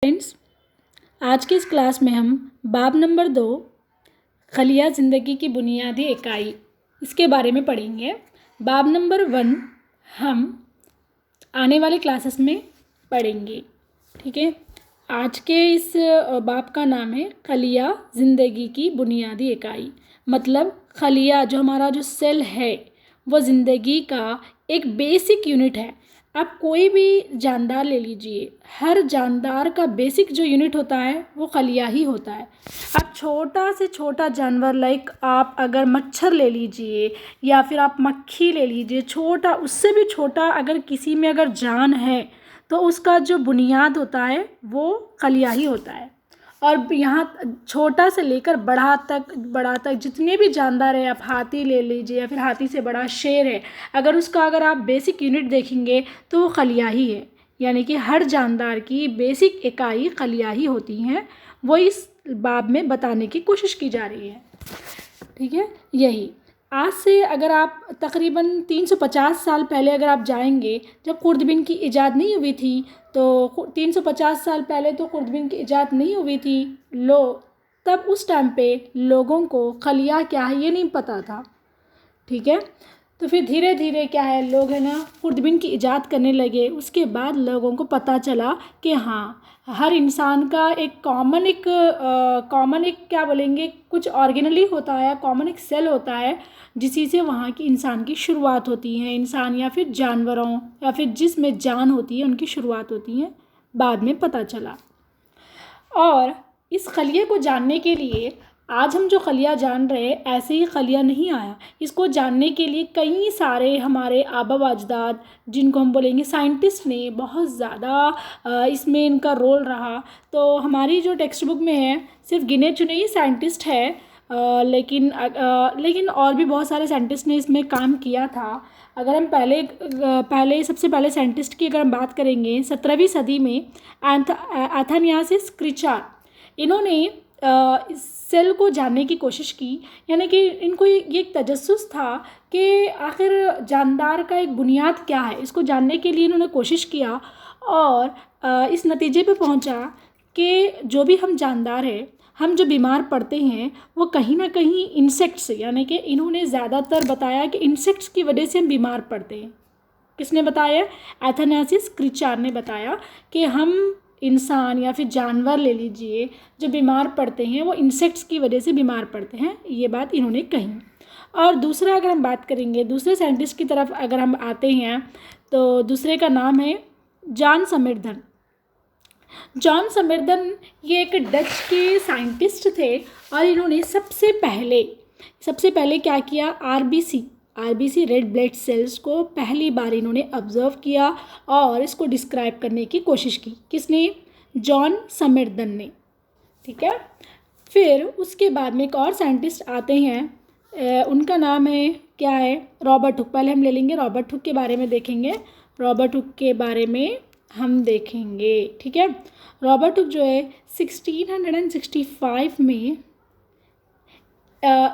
Friends, आज की इस क्लास में हम बाब नंबर 2 खलिया ज़िंदगी की बुनियादी इकाई इसके बारे में पढ़ेंगे। बाब नंबर 1 हम आने वाले क्लासेस में पढ़ेंगे। ठीक है, आज के इस बाब का नाम है खलिया ज़िंदगी की बुनियादी इकाई। मतलब खलिया जो सेल है वो ज़िंदगी का एक बेसिक यूनिट है। आप कोई भी जानदार ले लीजिए, हर जानदार का बेसिक जो यूनिट होता है वो खलिया ही होता है। आप छोटा से छोटा जानवर लाइक आप अगर मच्छर ले लीजिए या फिर आप मक्खी ले लीजिए, छोटा उससे भी छोटा अगर किसी में अगर जान है तो उसका जो बुनियाद होता है वो खलिया ही होता है। और यहाँ छोटा से लेकर बड़ा तक जितने भी जानदार है, आप हाथी ले लीजिए या फिर हाथी से बड़ा शेर है, अगर आप बेसिक यूनिट देखेंगे तो वो खलिया ही है। यानी कि हर जानदार की बेसिक इकाई खलिया ही होती हैं। वो इस बाब में बताने की कोशिश की जा रही है। ठीक है, यही आज से अगर आप तकरीबन 350 साल पहले अगर आप जाएंगे, जब खुर्दबीन की इजाद नहीं हुई थी, तो 350 साल पहले तो खुर्दबीन की इजाद नहीं हुई थी तब उस टाइम पे लोगों को खलिया क्या है ये नहीं पता था। ठीक है, तो फिर धीरे धीरे क्या है, लोग है ना खुर्दबीन की इजाद करने लगे। उसके बाद लोगों को पता चला कि हाँ, हर इंसान का एक कॉमन एक क्या बोलेंगे, कुछ ऑर्गेनली होता है, कॉमन एक सेल होता है जिसी से वहाँ की इंसान की शुरुआत होती है। इंसान या फिर जानवरों या फिर जिसमें जान होती है उनकी शुरुआत होती है, बाद में पता चला। और इस खलिये को जानने के लिए आज हम जो खलिया जान रहे हैं, ऐसे ही खलिया नहीं आया। इसको जानने के लिए कई सारे हमारे आबा व अजदाद, जिनको हम बोलेंगे साइंटिस्ट ने बहुत ज़्यादा इसमें इनका रोल रहा। तो हमारी जो टेक्स्ट बुक में है सिर्फ गिने चुने ही साइंटिस्ट है, लेकिन और भी बहुत सारे साइंटिस्ट ने इसमें काम किया था। अगर हम सबसे पहले साइंटिस्ट की अगर हम बात करेंगे 17वीं सदी में एथेनियासिस क्रिचार, इन्होंने सेल को जानने की कोशिश की। यानी कि इनको ये एक तजस्सुस था कि आखिर जानदार का एक बुनियाद क्या है। इसको जानने के लिए इन्होंने कोशिश किया और इस नतीजे पे पहुंचा कि जो भी हम जानदार हैं, हम जो बीमार पड़ते हैं वो कहीं ना कहीं इंसेक्ट्स, यानी कि इन्होंने ज़्यादातर बताया कि इंसेक्ट्स की वजह से हम बीमार पड़ते हैं। किसने बताया? एथेनियासिस क्रिचार ने बताया कि हम इंसान या फिर जानवर ले लीजिए, जो बीमार पड़ते हैं वो इंसेक्ट्स की वजह से बीमार पड़ते हैं। ये बात इन्होंने कही। और दूसरा अगर हम बात करेंगे, दूसरे साइंटिस्ट की तरफ अगर हम आते हैं, तो दूसरे का नाम है जॉन समेरधन। जॉन समेरधन ये एक डच के साइंटिस्ट थे और इन्होंने सबसे पहले क्या किया, आरबीसी रेड ब्लड सेल्स को पहली बार इन्होंने ऑब्जर्व किया और इसको डिस्क्राइब करने की कोशिश की। किसने? जॉन समेरधन ने। ठीक है, फिर उसके बाद में एक और साइंटिस्ट आते हैं, उनका नाम है क्या है, रॉबर्ट हुक। पहले हम ले लेंगे रॉबर्ट हुक के बारे में देखेंगे। रॉबर्ट हुक के बारे में हम देखेंगे। ठीक है, रॉबर्ट हुक जो है 1665 में,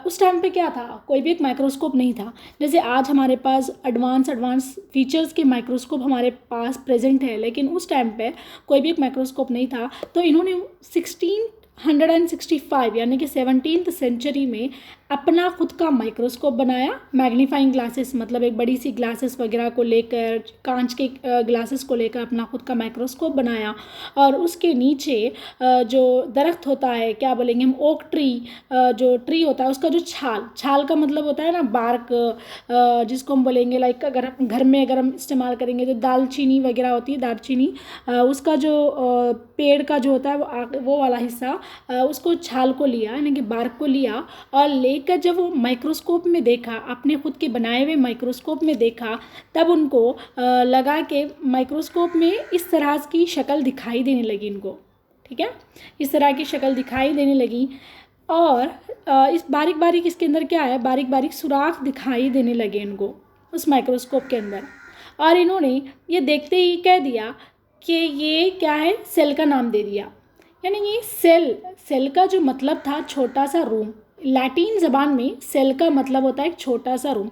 उस टाइम पे क्या था, कोई भी एक माइक्रोस्कोप नहीं था। जैसे आज हमारे पास एडवांस फीचर्स के माइक्रोस्कोप हमारे पास प्रेजेंट है, लेकिन उस टाइम पे कोई भी एक माइक्रोस्कोप नहीं था। तो इन्होंने 1665 यानी कि 17th सेंचुरी में अपना खुद का माइक्रोस्कोप बनाया। मैग्नीफाइंग ग्लासेस, मतलब एक बड़ी सी ग्लासेस वगैरह को लेकर, कांच के ग्लासेस को लेकर अपना खुद का माइक्रोस्कोप बनाया। और उसके नीचे जो दरख्त होता है, क्या बोलेंगे हम, ओक ट्री, जो ट्री होता है उसका जो छाल का मतलब होता है ना बार्क, जिसको हम बोलेंगे लाइक अगर हम घर में अगर हम इस्तेमाल करेंगे तो दालचीनी वगैरह होती है, दालचीनी, उसका जो पेड़ का जो होता है वो वाला हिस्सा, उसको छाल को लिया, यानी कि बार्क को लिया और लेकर जब वो माइक्रोस्कोप में देखा, अपने खुद के बनाए हुए माइक्रोस्कोप में देखा, तब उनको लगा कि माइक्रोस्कोप में इस तरह की शक्ल दिखाई देने लगी इनको। ठीक है, इस तरह की शक्ल दिखाई देने लगी और इस बारीक इसके अंदर क्या है, बारीक सुराख दिखाई देने लगे इनको उस माइक्रोस्कोप के अंदर। और इन्होंने ये देखते ही कह दिया कि ये क्या है, सेल का नाम दे दिया। यानी ये सेल का जो मतलब था छोटा सा रूम, लैटिन ज़बान में सेल का मतलब होता है एक छोटा सा रूम।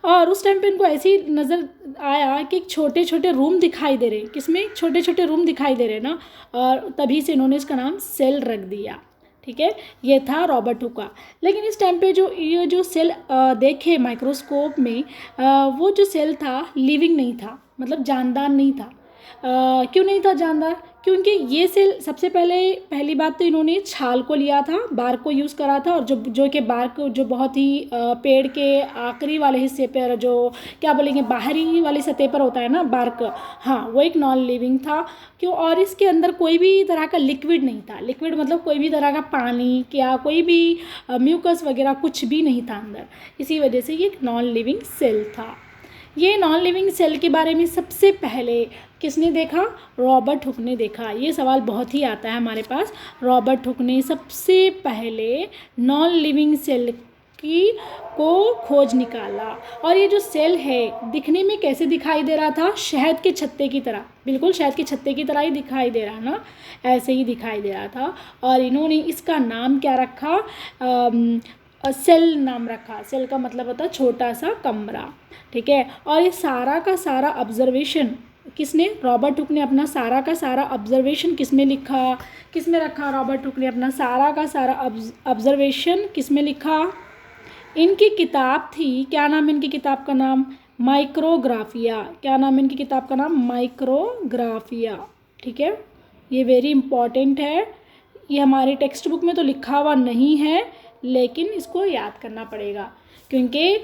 और उस टाइम पे इनको ऐसी नज़र आया कि छोटे छोटे रूम दिखाई दे रहे, किसमें छोटे छोटे रूम दिखाई दे रहे ना, और तभी से इन्होंने इसका नाम सेल रख दिया। ठीक है, ये था रॉबर्ट हुक का। लेकिन इस टाइम पे जो ये जो सेल देखे माइक्रोस्कोप में, वो जो सेल था लिविंग नहीं था, मतलब जानदार नहीं था। क्यों नहीं था जानदार? क्योंकि ये सेल सबसे पहली बात तो इन्होंने छाल को लिया था, बार्क को यूज़ करा था, और जो कि बार्क जो बहुत ही पेड़ के आखिरी वाले हिस्से पर, जो क्या बोलेंगे बाहरी वाली सतह पर होता है ना बार्क, हाँ वो एक नॉन लिविंग था। क्यों? और इसके अंदर कोई भी तरह का लिक्विड नहीं था। लिक्विड मतलब कोई भी तरह का पानी या कोई भी म्यूकस वगैरह कुछ भी नहीं था अंदर। इसी वजह से ये एक नॉन लिविंग सेल था। ये नॉन लिविंग सेल के बारे में सबसे पहले किसने देखा? रॉबर्ट हुक ने देखा। ये सवाल बहुत ही आता है हमारे पास। रॉबर्ट हुक ने सबसे पहले नॉन लिविंग सेल को खोज निकाला। और ये जो सेल है दिखने में कैसे दिखाई दे रहा था? शहद के छत्ते की तरह, बिल्कुल शहद के छत्ते की तरह ही दिखाई दे रहा ना, ऐसे ही दिखाई दे रहा था। और इन्होंने इसका नाम क्या रखा? सेल नाम रखा। सेल का मतलब होता है छोटा सा कमरा। ठीक है, और ये सारा का सारा ऑब्जर्वेशन किसने? रॉबर्ट हुक ने अपना सारा का सारा ऑब्जर्वेशन किसमें लिखा? किसमें रखा? रॉबर्ट हुक ने अपना सारा का सारा ऑब्जर्वेशन किसमें लिखा? इनकी किताब थी, क्या नाम है इनकी किताब का नाम? माइक्रोग्राफिया। क्या नाम है इनकी किताब का नाम? माइक्रोग्राफिया। ठीक है, ये वेरी इंपॉर्टेंट है। ये हमारे टेक्स्ट बुक में तो लिखा हुआ नहीं है, लेकिन इसको याद करना पड़ेगा, क्योंकि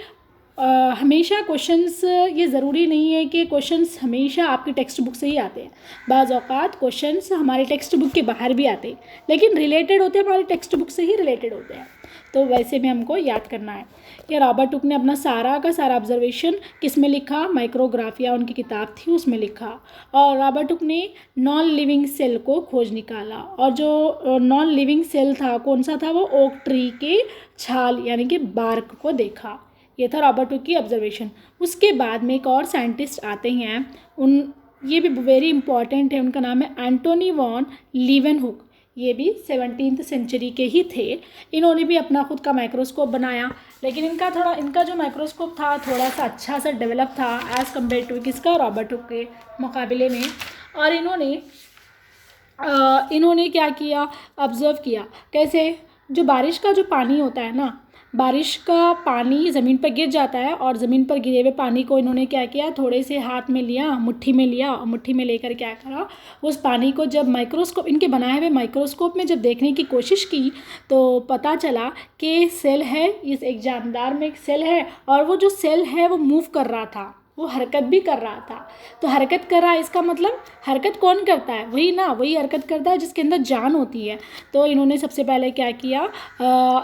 हमेशा क्वेश्चंस, ये ज़रूरी नहीं है कि क्वेश्चंस हमेशा आपकी टेक्स्ट बुक से ही आते हैं। बाज़ औक़ात क्वेश्चंस हमारे टेक्स्ट बुक के बाहर भी आते हैं, लेकिन रिलेटेड होते हैं, हमारे टेक्स्ट बुक से ही रिलेटेड होते हैं। तो वैसे में हमको याद करना है कि रॉबर्ट हुक ने अपना सारा का सारा ऑब्जर्वेशन किस में लिखा? माइक्रोग्राफिया उनकी किताब थी उसमें लिखा। और रॉबर्ट हुक ने नॉन लिविंग सेल को खोज निकाला। और जो नॉन लिविंग सेल था कौन सा था? वो ओक ट्री के छाल यानी कि बार्क को देखा। ये था रॉबर्ट हुक की ऑब्जर्वेशन। उसके बाद में एक और साइंटिस्ट आते हैं, ये भी वेरी इंपॉर्टेंट है, उनका नाम है एंटोनी वॉन लीवेनहुक। ये भी 17th सेंचुरी के ही थे। इन्होंने भी अपना खुद का माइक्रोस्कोप बनाया, लेकिन इनका जो माइक्रोस्कोप था थोड़ा सा अच्छा सा डेवलप था एज़ कम्पेयर टू किसका? रॉबर्ट हुक के मुकाबले में। और इन्होंने क्या किया? ऑब्ज़र्व किया। कैसे? जो बारिश का जो पानी होता है ना, बारिश का पानी ज़मीन पर गिर जाता है, और ज़मीन पर गिरे हुए पानी को इन्होंने क्या किया? थोड़े से हाथ में लिया, मुट्ठी में लिया, और मुट्ठी में लेकर क्या करा? उस पानी को जब माइक्रोस्कोप, इनके बनाए हुए माइक्रोस्कोप में जब देखने की कोशिश की, तो पता चला कि सेल है, इस एक जानदार में एक सेल है, और वो जो सेल है वो मूव कर रहा था, वो हरकत भी कर रहा था। तो हरकत कर रहा है, इसका मतलब हरकत कौन करता है? वही ना, वही हरकत करता है जिसके अंदर जान होती है। तो इन्होंने सबसे पहले क्या किया?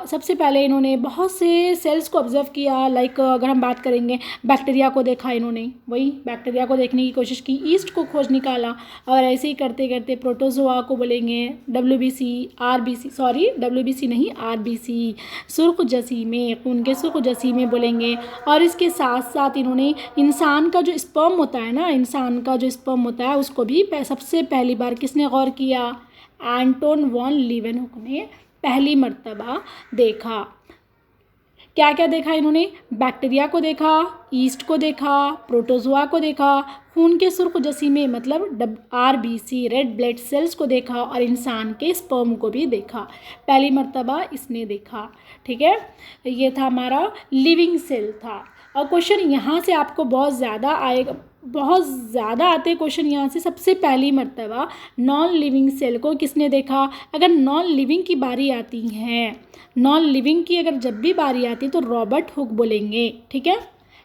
सबसे पहले इन्होंने बहुत से सेल्स को ऑब्जर्व किया। लाइक अगर हम बात करेंगे, बैक्टीरिया को देखा इन्होंने, वही बैक्टीरिया को देखने की कोशिश की, ईस्ट को खोज निकाला, और ऐसे ही करते करते प्रोटोजोआ को बोलेंगे WBC, RBC, सॉरी WBC नहीं RBC, सुर्ख जसीमे, खून के सुर्ख जसीमे बोलेंगे। और इसके साथ साथ इन्होंने इंसान का जो स्पर्म होता है ना, इंसान का जो स्पर्म होता है उसको भी सबसे पहली बार किसने गौर किया? एंटोन वॉन लीवेनहुक ने पहली मर्तबा देखा। क्या क्या देखा इन्होंने? बैक्टीरिया को देखा, ईस्ट को देखा, प्रोटोजोआ को देखा, खून के सुर्ख जसीमे मतलब RBC, रेड ब्लड सेल्स को देखा, और इंसान के स्पर्म को भी देखा। पहली मर्तबा इसने देखा। ठीक है, ये था हमारा लिविंग सेल था। और क्वेश्चन यहाँ से आपको बहुत ज़्यादा आएगा, बहुत ज़्यादा आते क्वेश्चन यहाँ से। सबसे पहली मर्तबा नॉन लिविंग सेल को किसने देखा? अगर नॉन लिविंग की बारी आती है, नॉन लिविंग की अगर जब भी बारी आती है तो रॉबर्ट हुक बोलेंगे। ठीक है,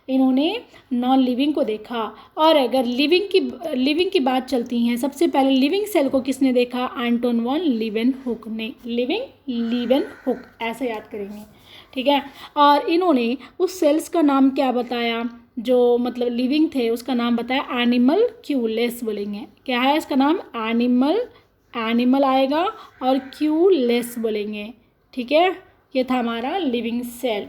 इन्होंने नॉन लिविंग को देखा। और अगर लिविंग की बात चलती है, सबसे पहले लिविंग सेल को किसने देखा? एंटोन वॉन लीवेनहुक ने। लीवेनहुक ऐसे याद करेंगे। ठीक है, और इन्होंने उस सेल्स का नाम क्या बताया? जो मतलब लिविंग थे उसका नाम बताया एनिमल्क्यूलेस बोलेंगे। क्या है इसका नाम? एनिमल आएगा और क्यूलेस बोलेंगे। ठीक है, ये था हमारा लिविंग सेल।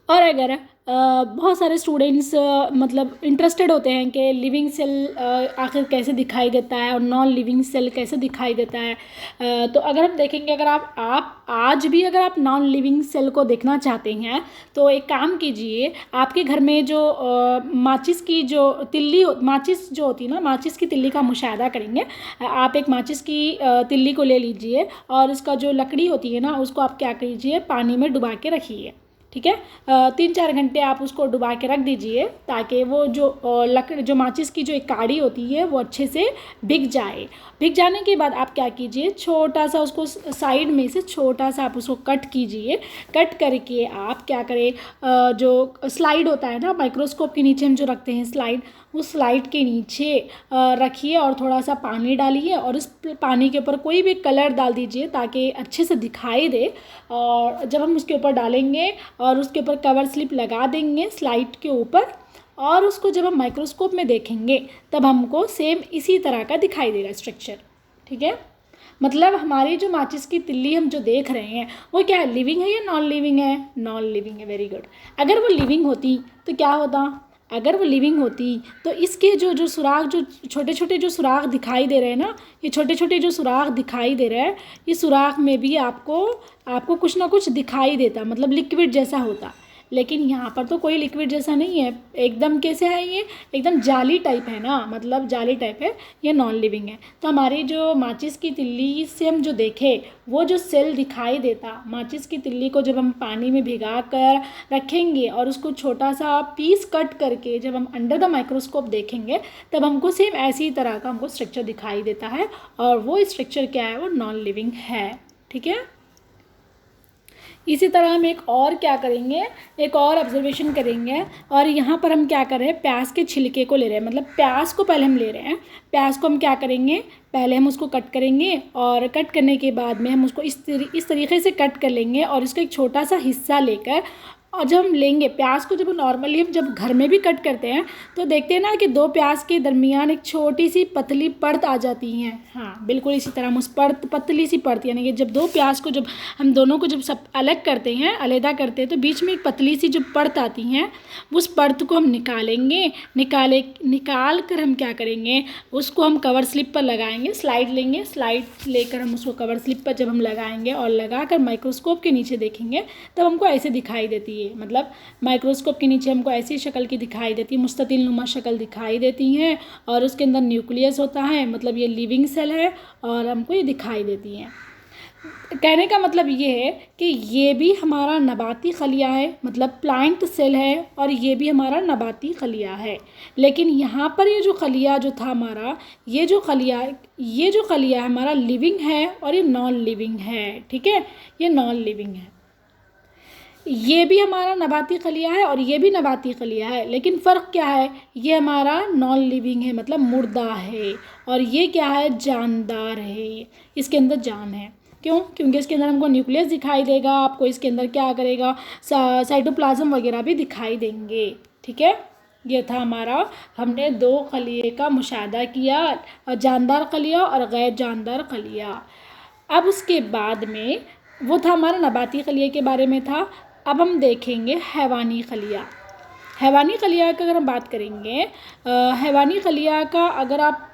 और अगर बहुत सारे स्टूडेंट्स मतलब इंटरेस्टेड होते हैं कि लिविंग सेल आखिर कैसे दिखाई देता है और नॉन लिविंग सेल कैसे दिखाई देता है। तो अगर हम देखेंगे, अगर आप आज भी अगर आप नॉन लिविंग सेल को देखना चाहते हैं तो एक काम कीजिए, आपके घर में जो माचिस की जो तिल्ली माचिस जो होती है ना, माचिस की तिल्ली का मुशाहिदा करेंगे। आप एक माचिस की तिल्ली को ले लीजिए और इसका जो लकड़ी होती है ना, उसको आप क्या कीजिए, पानी में डुबा के रखिए। ठीक है, 3-4 घंटे आप उसको डुबा के रख दीजिए ताकि वो जो जो माचिस की जो एक काड़ी होती है वो अच्छे से भीग जाए। भीग जाने के बाद आप क्या कीजिए, छोटा सा उसको साइड में से छोटा सा आप उसको कट कीजिए। कट करके आप क्या करें, जो स्लाइड होता है ना, माइक्रोस्कोप के नीचे हम जो रखते हैं स्लाइड, उस स्लाइड के नीचे रखिए और थोड़ा सा पानी डालिए और उस पानी के ऊपर कोई भी कलर डाल दीजिए ताकि अच्छे से दिखाई दे। और जब हम उसके ऊपर डालेंगे और उसके ऊपर कवर स्लिप लगा देंगे स्लाइड के ऊपर, और उसको जब हम माइक्रोस्कोप में देखेंगे तब हमको सेम इसी तरह का दिखाई देगा स्ट्रक्चर। ठीक है, मतलब हमारी जो माचिस की तिल्ली हम जो देख रहे हैं वो क्या है, लिविंग है या नॉन लिविंग है? नॉन लिविंग है। Very good. अगर वो लिविंग होती तो क्या होता, अगर वो लिविंग होती तो इसके जो जो सुराख, जो छोटे छोटे जो सुराख दिखाई दे रहे हैं ना, ये छोटे छोटे जो सुराख दिखाई दे रहे हैं, इस सुराख में भी आपको कुछ ना कुछ दिखाई देता, मतलब लिक्विड जैसा होता। लेकिन यहाँ पर तो कोई लिक्विड जैसा नहीं है, एकदम कैसे है, ये एकदम जाली टाइप है ना, मतलब जाली टाइप है, ये नॉन लिविंग है। तो हमारी जो माचिस की तिल्ली से हम जो देखे, वो जो सेल दिखाई देता, माचिस की तिल्ली को जब हम पानी में भिगा कर रखेंगे और उसको छोटा सा पीस कट करके जब हम अंडर द माइक्रोस्कोप देखेंगे तब हमको सेम ऐसी तरह का हमको स्ट्रक्चर दिखाई देता है, और वो स्ट्रक्चर क्या है, वो नॉन लिविंग है। ठीक है, इसी तरह हम एक और क्या करेंगे, एक और ऑब्जर्वेशन करेंगे। और यहाँ पर हम क्या कर रहे हैं, प्याज के छिलके को ले रहे हैं, मतलब प्याज को पहले हम ले रहे हैं। प्याज को हम क्या करेंगे, पहले हम उसको कट करेंगे और कट करने के बाद में हम उसको इस तरीके से कट कर लेंगे और इसका एक छोटा सा हिस्सा लेकर, और जब हम लेंगे प्याज को, जब नॉर्मली हम जब घर में भी कट करते हैं तो देखते हैं ना कि दो प्याज के दरमियान एक छोटी सी पतली परत आ जाती है। हाँ बिल्कुल इसी तरह हम उस परत, पतली सी परत, यानी कि जब दो प्याज को जब हम दोनों को जब सब अलग करते हैं, अलहदा करते हैं, तो बीच में एक पतली सी जो परत आती है, उस परत को हम निकालेंगे। निकाल कर हम क्या करेंगे, उसको हम कवर स्लिप पर लगाएंगे, स्लाइड लेंगे, स्लाइड लेकर हम उसको कवर स्लिप पर जब हम लगाएंगे और लगा कर माइक्रोस्कोप के नीचे देखेंगे तब हमको ऐसे दिखाई देती है। मतलब माइक्रोस्कोप के नीचे हमको ऐसी शक्ल की दिखाई देती है, मुस्ततिल नुमा शक्ल दिखाई देती है, और उसके अंदर न्यूक्लियस होता है, मतलब ये लिविंग सेल है और हमको ये दिखाई देती है। कहने का मतलब ये है कि ये भी हमारा नबाती खलिया है, मतलब प्लांट सेल है, और ये भी हमारा नबाती खलिया है। लेकिन यहाँ पर ये जो खलिया जो था हमारा, ये जो खलिया है हमारा लिविंग है और ये नॉन लिविंग है। ठीक है, ये नॉन लिविंग है। ये भी हमारा नबाती खलिया है और ये भी नबाती खलिया है, लेकिन फ़र्क क्या है, ये हमारा नॉन लिविंग है, मतलब मुर्दा है, और ये क्या है, जानदार है, इसके अंदर जान है। क्यों? क्योंकि इसके अंदर हमको न्यूक्लियस दिखाई देगा, आपको इसके अंदर क्या करेगा, साइटोप्लाज्म वगैरह भी दिखाई देंगे। ठीक है, ये था हमारा, हमने दो खलिए का मुशाहिदा किया, जानदार खलिया और गैर जानदार खलिया। अब उसके बाद में वो था हमारा नबाती खलिया के बारे में था। अब हम देखेंगे हैवानी खलिया। हैवानी खलिया का अगर हम बात करेंगे, हैवानी खलिया का अगर आप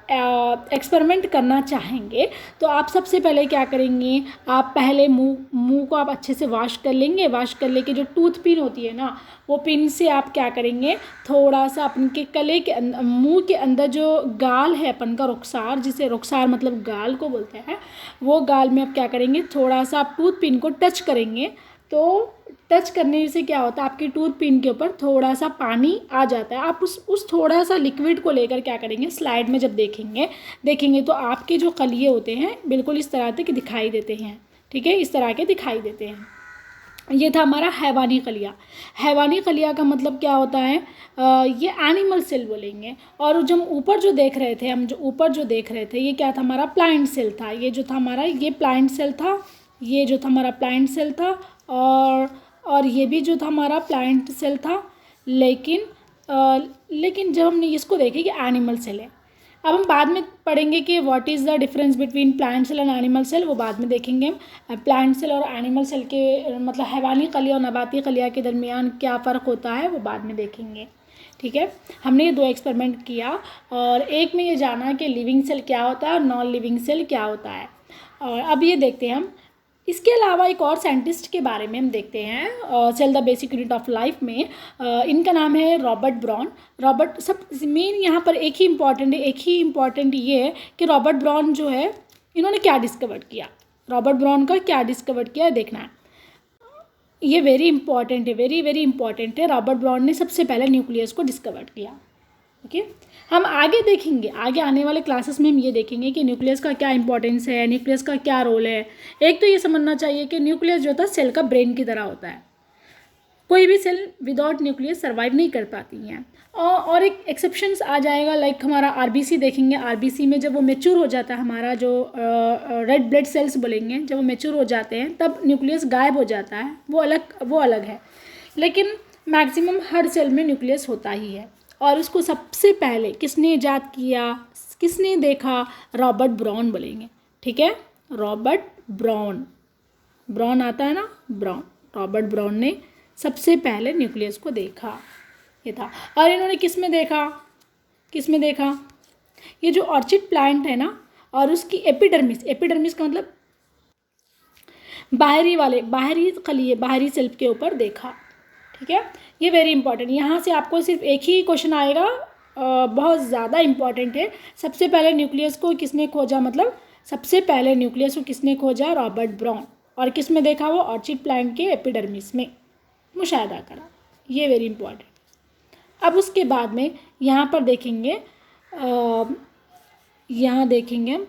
एक्सपेरिमेंट करना चाहेंगे तो आप सबसे पहले क्या करेंगे, आप पहले मुंह को आप अच्छे से वॉश कर लेंगे। वॉश कर लेके जो टूथ पिन होती है ना, वो पिन से आप क्या करेंगे, थोड़ा सा अपन के गले के मुंह के अंदर जो गाल है अपन का, रुखसार, जिसे रुखसार मतलब गाल को बोलते हैं, वो गाल में आप क्या करेंगे, थोड़ा सा आप टूथ पिन को टच करेंगे। तो टच करने से क्या होता है, आपके टूथ पिन के ऊपर थोड़ा सा पानी आ जाता है। आप उस थोड़ा सा लिक्विड को लेकर क्या करेंगे, स्लाइड में जब देखेंगे तो आपके जो खलिए होते हैं बिल्कुल इस तरह के दिखाई देते हैं। ठीक है, इस तरह के दिखाई देते हैं। ये था हमारा हैवानी खलिया। हैवानी खलिया का मतलब क्या होता है, ये एनिमल सेल बोलेंगे। और जो हम ऊपर जो देख रहे थे, ये क्या था, हमारा प्लांट सेल था। ये जो था हमारा, ये प्लांट सेल था, ये जो था हमारा प्लांट सेल था, और ये भी जो था हमारा प्लांट सेल था। लेकिन जब हमने इसको देखे कि एनिमल सेल है। अब हम बाद में पढ़ेंगे कि what is the difference between plant cell and animal cell, वो बाद में देखेंगे हम। प्लांट सेल और एनिमल सेल के मतलब हैवानी खलिया और नबाती खलिया के दरमियान क्या फ़र्क होता है वो बाद में देखेंगे। ठीक है, हमने ये 2 एक्सपेरिमेंट किया और एक में ये जाना कि लिविंग सेल क्या होता है और नॉन लिविंग सेल क्या होता है। और अब ये देखते हैं हम, इसके अलावा एक और साइंटिस्ट के बारे में हम देखते हैं cell the basic unit of life में। इनका नाम है रॉबर्ट ब्राउन। रॉबर्ट सब मेन यहाँ पर एक ही इम्पॉर्टेंट ये है कि रॉबर्ट ब्राउन जो है इन्होंने क्या डिस्कवर किया, रॉबर्ट ब्राउन का क्या डिस्कवर किया देखना है। ये वेरी इंपॉर्टेंट है, वेरी इंपॉर्टेंट है। रॉबर्ट ब्राउन ने सबसे पहले न्यूक्लियस को डिस्कवर किया। ओके, हम आगे देखेंगे, आगे आने वाले क्लासेस में हम ये देखेंगे कि न्यूक्लियस का क्या इंपॉर्टेंस है, न्यूक्लियस का क्या रोल है। एक तो ये समझना चाहिए कि न्यूक्लियस जो होता है सेल का ब्रेन की तरह होता है। कोई भी सेल विदाउट न्यूक्लियस सर्वाइव नहीं कर पाती हैं। और एक एक्सेप्शंस आ जाएगा, लाइक हमारा आरबीसी देखेंगे। आरबीसी में जब वो मैच्योर हो जाता है, हमारा जो रेड ब्लड सेल्स बोलेंगे, जब वो मैच्योर हो जाते हैं तब न्यूक्लियस गायब हो जाता है, वो अलग है। लेकिन मैक्सिमम हर सेल में न्यूक्लियस होता ही है। और उसको सबसे पहले किसने ईजाद किया, किसने देखा, रॉबर्ट ब्राउन बोलेंगे। ठीक है, रॉबर्ट ब्राउन आता है ना, ब्राउन, रॉबर्ट ब्राउन ने सबसे पहले न्यूक्लियस को देखा, ये था। और इन्होंने किस में देखा, ये जो ऑर्चिड प्लांट है ना, और उसकी एपिडर्मिस का मतलब बाहरी सेल्फ के ऊपर देखा। ठीक है, ये वेरी इंपॉर्टेंट। यहाँ से आपको सिर्फ एक ही क्वेश्चन आएगा, बहुत ज़्यादा इंपॉर्टेंट है। सबसे पहले न्यूक्लियस को किसने खोजा, मतलब सबसे पहले न्यूक्लियस को किसने खोजा, रॉबर्ट ब्राउन। और किस में देखा, वो ऑर्चिड प्लांट के एपिडर्मिस में मुशाहिदा करा। ये वेरी इंपॉर्टेंट। अब उसके बाद में यहाँ पर देखेंगे, यहाँ देखेंगे हम,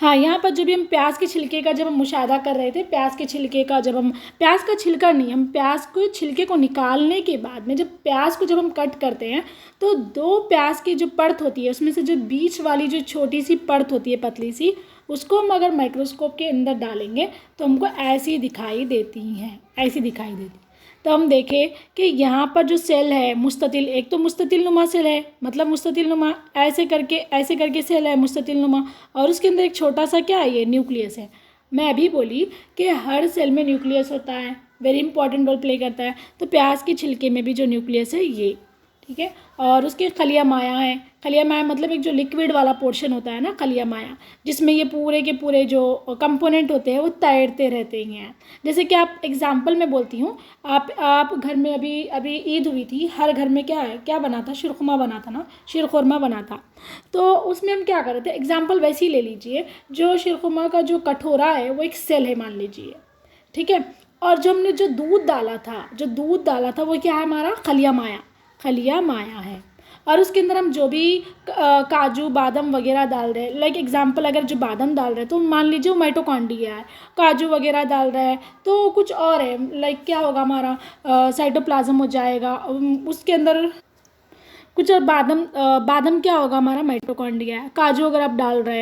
हाँ, यहाँ पर जब भी हम प्याज के छिलके का जब हम मुशाहिदा कर रहे थे, प्याज के छिलके का जब हम, प्याज का छिलका नहीं, हम प्याज को छिलके को निकालने के बाद में जब प्याज को जब हम कट करते हैं तो 2 प्याज की जो परत होती है उसमें से जो बीच वाली जो छोटी सी परत होती है पतली सी, उसको हम अगर माइक्रोस्कोप के अंदर डालेंगे तो हमको ऐसी दिखाई देती हैं, ऐसी दिखाई देती। तो हम देखें कि यहाँ पर जो सेल है मुस्ततिल, एक तो मुस्ततिल नुमा सेल है, मतलब मुस्ततिल नुमा ऐसे करके सेल है मुस्ततिल नुमा, और उसके अंदर एक छोटा सा क्या है, ये न्यूक्लियस है। मैं अभी बोली कि हर सेल में न्यूक्लियस होता है, वेरी इंपॉर्टेंट रोल प्ले करता है। तो प्याज के छिलके में भी जो न्यूक्लियस है ये, ठीक है। और उसके खलिया माया है, खलिया माया मतलब एक जो लिक्विड वाला पोर्शन होता है ना, खलिया माया, जिसमें ये पूरे के पूरे जो कंपोनेंट होते हैं वो तैरते रहते हैं। जैसे कि आप एग्जांपल में बोलती हूँ, आप घर में अभी ईद हुई थी, हर घर में क्या बना था, शीरखुरमा बना था ना, शीरखुरमा बना था। तो उसमें हम क्या कर रहे थे, एग्जाम्पल वैसे ही ले लीजिए, जो शीरखुरमा का जो कटोरा है वो एक सेल है मान लीजिए, ठीक है। और जो हमने जो दूध डाला था वो क्या है, हमारा खलिया माया है। और उसके अंदर हम जो भी काजू बादाम वगैरह डाल रहे हैं, लाइक एग्जांपल अगर जो बादाम डाल रहे हैं तो मान लीजिए वो माइटोकॉन्ड्रिया है, काजू वगैरह डाल रहे हैं तो कुछ और है, लाइक क्या होगा, हमारा साइटोप्लाज्म हो जाएगा उसके अंदर कुछ। और बादाम क्या होगा, हमारा माइटोकॉन्ड्रिया है। काजू अगर आप डाल रहे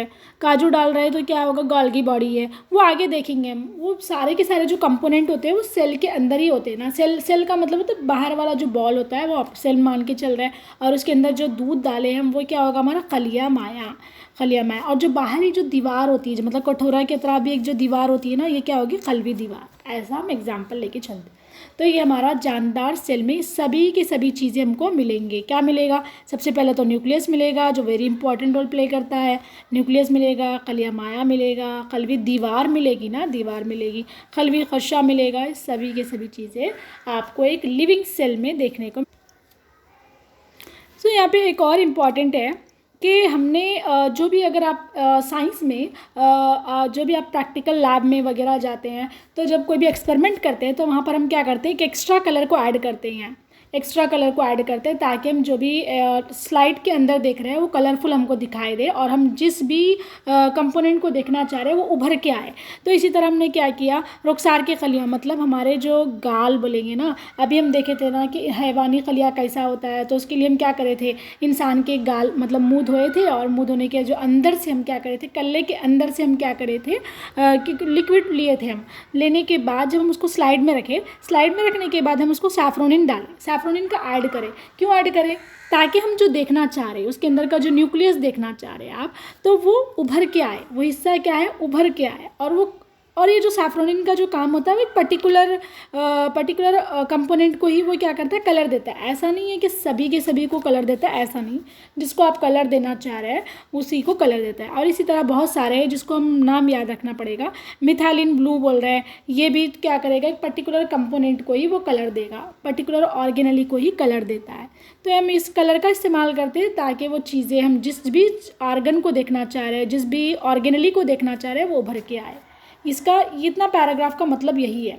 हैं तो क्या होगा, गोल्गी बॉडी है। वो आगे देखेंगे हम, वो सारे के सारे जो कंपोनेंट होते हैं वो सेल के अंदर ही होते हैं ना। सेल का मतलब तो बाहर वाला जो बॉल होता है वो आप सेल मान के चल रहा है, और उसके अंदर जो दूध डाले हम वो क्या होगा, हमारा खलिया माया। और जो बाहरी जो दीवार होती है, जो मतलब कटोरा के तरह भी एक जो दीवार होती है ना, ये क्या होगी, खलवी दीवार। ऐसा हम एग्जाम्पल लेके चलते हैं। तो ये हमारा जानदार सेल में सभी की सभी चीज़ें हमको मिलेंगे। क्या मिलेगा, सबसे पहले तो न्यूक्लियस मिलेगा जो वेरी इंपॉर्टेंट रोल प्ले करता है, न्यूक्लियस मिलेगा, खलिया माया मिलेगा, खलवी दीवार मिलेगी ना, दीवार मिलेगी, खलवी खशा मिलेगा। सभी के सभी चीज़ें आपको एक लिविंग सेल में देखने को। तो यहाँ पे एक और इम्पॉर्टेंट है कि हमने जो भी अगर आप साइंस में जो भी आप प्रैक्टिकल लैब में वगैरह जाते हैं तो जब कोई भी एक्सपेरिमेंट करते हैं तो वहाँ पर हम क्या करते हैं कि एक्स्ट्रा कलर को ऐड करते हैं ताकि हम जो भी स्लाइड के अंदर देख रहे हैं वो कलरफुल हमको दिखाई दे और हम जिस भी कंपोनेंट को देखना चाह रहे हैं वो उभर के आए। तो इसी तरह हमने क्या किया, रुखसार के खलिया मतलब हमारे जो गाल बोलेंगे ना, अभी हम देखे थे ना कि हैवानी खलिया कैसा होता है, तो उसके लिए हम क्या करे थे, इंसान के गाल मतलब मुँह धोए थे, और मुँह धोने के जो अंदर से हम क्या करे थे, कल्ले के अंदर से हम क्या करे थे, लिक्विड लिए थे हम। लेने के बाद जब हम उसको स्लाइड में रखे, स्लाइड में रखने के बाद हम उसको सैफ्रोनिन डालें। सैफरोनिन का ऐड करें। क्यों ऐड करें? ताकि हम जो देखना चाह रहे हैं उसके अंदर का जो न्यूक्लियस देखना चाह रहे हैं आप, तो वो उभर के आए, वो हिस्सा क्या है, उभर के आए। और ये जो सैफरोनिन का जो काम होता है वो एक पर्टिकुलर कंपोनेंट को ही वो क्या करता है, कलर देता है। ऐसा नहीं है कि सभी के सभी को कलर देता है, ऐसा नहीं, जिसको आप कलर देना चाह रहे हैं उसी को कलर देता है। और इसी तरह बहुत सारे हैं जिसको हम नाम याद रखना पड़ेगा। मिथाइलिन ब्लू बोल रहे हैं, ये भी क्या करेगा, एक पर्टिकुलर कंपोनेंट को ही वो कलर देगा, पर्टिकुलर ऑर्गेनली को ही कलर देता है। तो हम इस कलर का इस्तेमाल करते हैं ताकि वो चीज़ें हम जिस भी ऑर्गन को देखना चाह रहे हैं, जिस भी ऑर्गेनली को देखना चाह रहे हैं वो उभर के आए। इसका इतना पैराग्राफ का मतलब यही है।